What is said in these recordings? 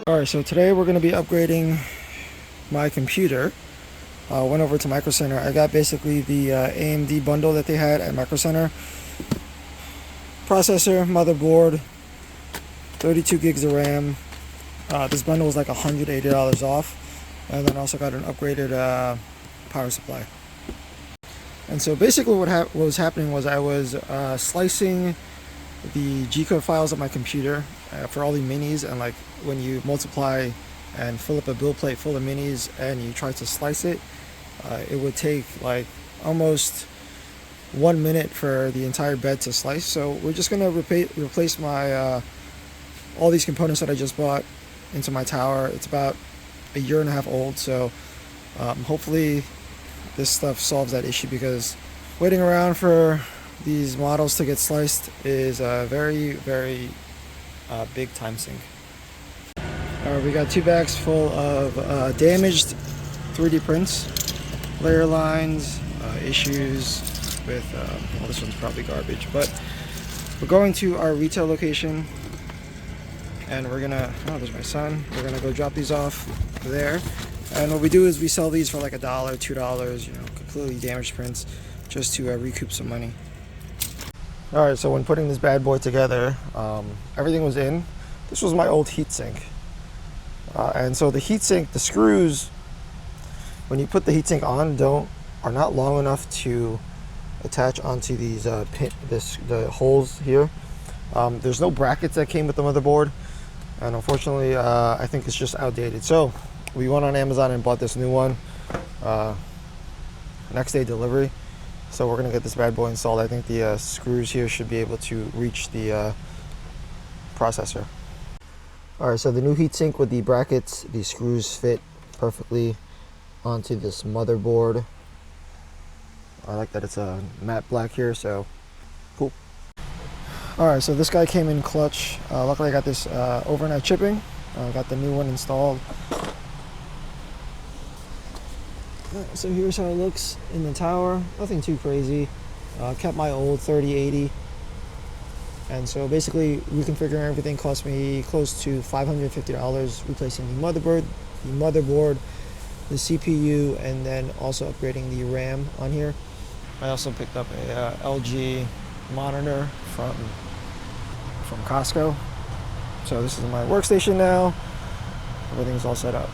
Alright, so today we're going to be upgrading my computer. Went over to Microcenter. I got basically the AMD bundle that they had at Microcenter. Processor, motherboard, 32 gigs of RAM. This bundle was like $180 off. And then also got an upgraded power supply. And so basically what was happening was I was slicing the G-code files of my computer for all the minis, and like when you multiply and fill up a build plate full of minis and you try to slice it, it would take like almost 1 minute for the entire bed to slice. So we're just going to replace my all these components that I just bought into my tower. It's about a year and a half old, so hopefully this stuff solves that issue, because waiting around for these models to get sliced is a very big time sink. Alright, we got 2 bags full of damaged 3D prints, layer lines, issues with, well, this one's probably garbage, but we're going to our retail location and we're gonna, oh, there's my son, we're gonna go drop these off there. And what we do is we sell these for like $1, $2, you know, completely damaged prints, just to recoup some money. Alright, so when putting this bad boy together, everything was in. This was my old heatsink. And so the heatsink, the screws, when you put the heatsink on, are not long enough to attach onto these the holes here. There's no brackets that came with the motherboard, and unfortunately I think it's just outdated. So we went on Amazon and bought this new one, next day delivery. So we're gonna get this bad boy installed. I think the screws here should be able to reach the processor. Alright, so the new heatsink with the brackets, the screws fit perfectly onto this motherboard. I like that it's a matte black here, so cool. Alright, so this guy came in clutch. Luckily I got this overnight shipping. Got the new one installed. So here's how it looks in the tower. Nothing too crazy. Kept my old 3080. And so basically reconfiguring everything cost me close to $550, replacing the motherboard, the CPU, and then also upgrading the RAM on here. I also picked up a LG monitor from Costco. So this is my workstation now. Everything's all set up.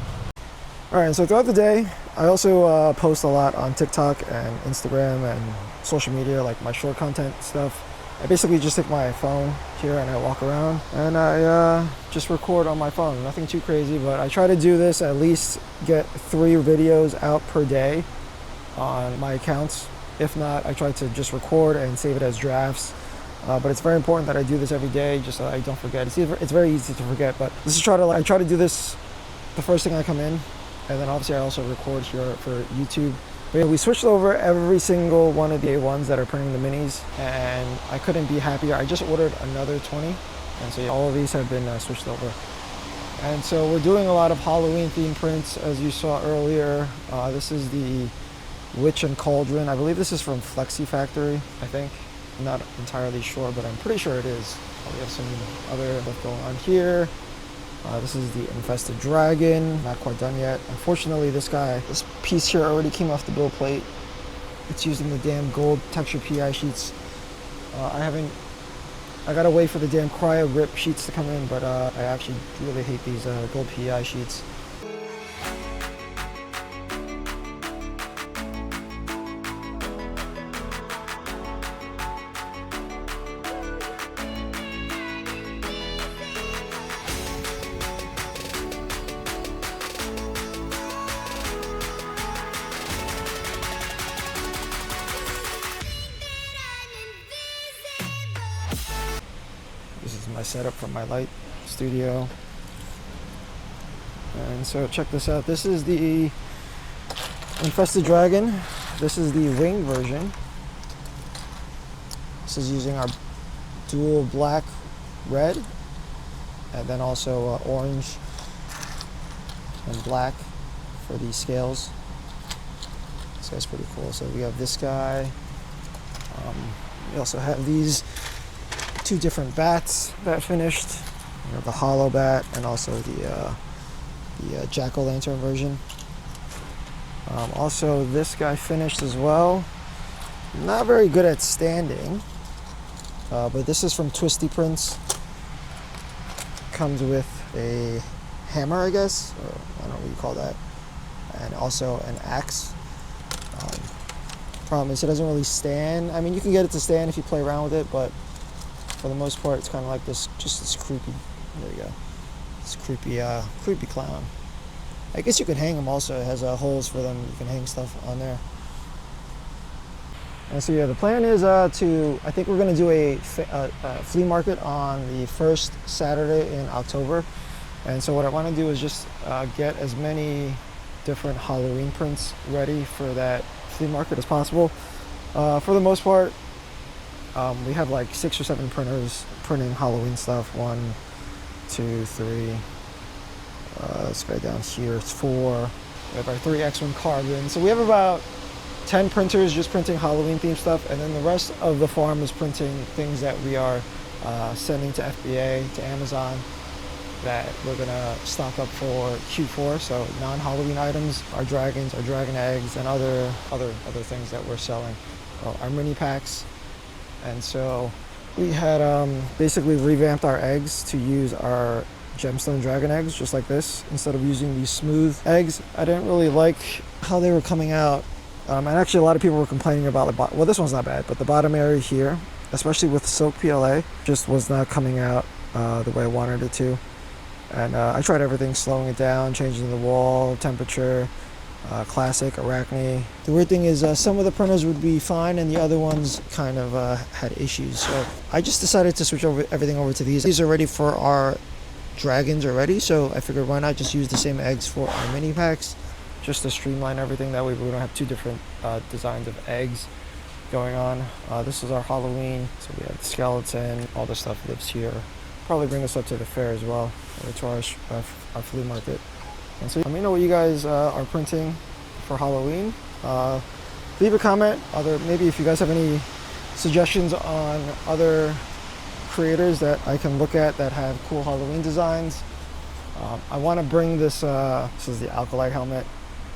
Alright, so throughout the day, I also post a lot on TikTok and Instagram and social media, like my short content stuff. I basically just take my phone here and I walk around and I just record on my phone. Nothing too crazy, but I try to do this, at least get 3 videos out per day on my accounts. If not, I try to just record and save it as drafts. But it's very important that I do this every day, just so I don't forget. It's very easy to forget, but I try to do this the first thing I come in. And then obviously I also record here for YouTube. But yeah, we switched over every single one of the A1s that are printing the minis, and I couldn't be happier. I just ordered another 20, and so yeah, all of these have been switched over. And so we're doing a lot of Halloween themed prints, as you saw earlier. This is the Witch and Cauldron. I believe this is from Flexi Factory, I think. I'm not entirely sure, but I'm pretty sure it is. We have some other stuff going on here. This is the Infested Dragon, not quite done yet. Unfortunately, this piece here already came off the build plate. It's using the damn gold texture PI sheets. I gotta wait for the damn cryo grip sheets to come in, but I actually really hate these gold PI sheets. This is my setup from my light studio. And so check this out. This is the Infested Dragon. This is the wing version. This is using our dual black, red, and then also orange and black for these scales. This guy's pretty cool. So we have this guy. We also have these 2 different bats that finished. the hollow bat and also the jack-o'-lantern version. Also, this guy finished as well. Not very good at standing, but this is from Twisty Prints. Comes with a hammer, I guess, or I don't know what you call that, and also an axe. Problem is it doesn't really stand. I mean, you can get it to stand if you play around with it, but for the most part, it's kind of like this, just this creepy. There you go. This creepy clown. I guess you can hang them also. It has holes for them. You can hang stuff on there. And so yeah, the plan is I think we're going to do a flea market on the first Saturday in October. And so what I want to do is just get as many different Halloween prints ready for that flea market as possible. For the most part, we have like 6 or 7 printers printing Halloween stuff. 1, 2, 3. Let's go down here. It's 4. We have our 3X1 carbon. So we have about 10 printers just printing Halloween themed stuff, and then the rest of the farm is printing things that we are sending to FBA, to Amazon, that we're gonna stock up for Q4. So non-Halloween items, our dragons, our dragon eggs, and other things that we're selling. Our mini packs. And so we had basically revamped our eggs to use our gemstone dragon eggs, just like this, instead of using these smooth eggs. I didn't really like how they were coming out. And actually a lot of people were complaining about well, this one's not bad, but the bottom area here, especially with silk PLA, just was not coming out the way I wanted it to. And I tried everything, slowing it down, changing the wall temperature, classic, arachne. The weird thing is some of the printers would be fine and the other ones kind of had issues. So I just decided to switch everything over to these. These are ready for our dragons already, so I figured why not just use the same eggs for our mini packs, just to streamline everything. That way we don't have 2 different designs of eggs going on. This is our Halloween, so we have the skeleton, all the stuff lives here. Probably bring this up to the fair as well, or to our flea market. And so let me know what you guys are printing for Halloween. Leave a comment, maybe if you guys have any suggestions on other creators that I can look at that have cool Halloween designs. I want to bring this is the Alkalite helmet.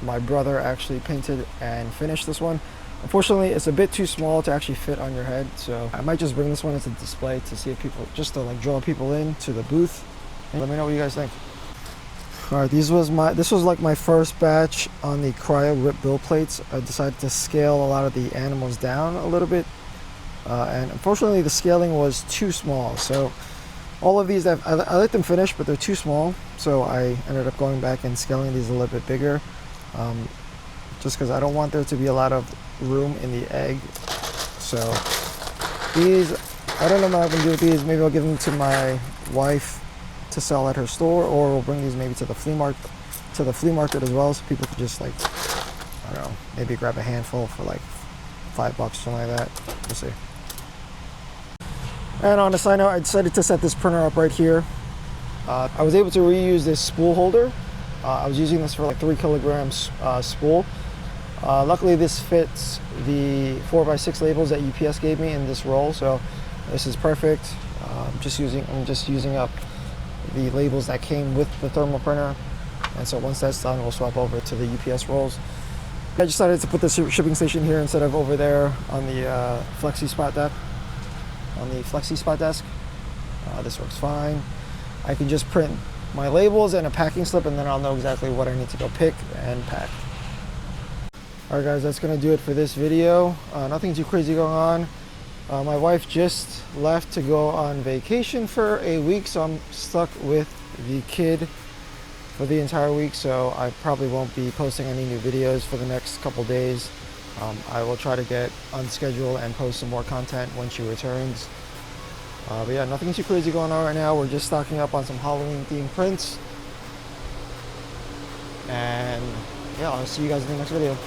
My brother actually painted and finished this one. Unfortunately, it's a bit too small to actually fit on your head, so I might just bring this one as a display to see if people, just to like draw people in to the booth. And let me know what you guys think. All right, this was like my first batch on the cryo rip build plates. I decided to scale a lot of the animals down a little bit, and unfortunately the scaling was too small. So all of these, I let them finish, but they're too small. So I ended up going back and scaling these a little bit bigger, just because I don't want there to be a lot of room in the egg. So these, I don't know what I'm gonna do with these. Maybe I'll give them to my wife to sell at her store, or we'll bring these maybe to the flea market as well, so people could just like, I don't know, maybe grab a handful for like $5 or something like that. We'll see. And on a side note, I decided to set this printer up right here. I was able to reuse this spool holder. I was using this for like 3 kilograms spool. Luckily this fits the 4x6 labels that UPS gave me in this roll, so this is perfect. I'm just using up the labels that came with the thermal printer, and so once that's done, we'll swap over to the UPS rolls. I decided to put the shipping station here instead of over there on the FlexiSpot desk. This works fine. I can just print my labels and a packing slip, and then I'll know exactly what I need to go pick and pack. Alright guys, that's going to do it for this video. Nothing too crazy going on. My wife just left to go on vacation for a week, so I'm stuck with the kid for the entire week, so I probably won't be posting any new videos for the next couple days. I will try to get on schedule and post some more content when she returns. But yeah, nothing too crazy going on right now. We're just stocking up on some Halloween themed prints. And yeah, I'll see you guys in the next video.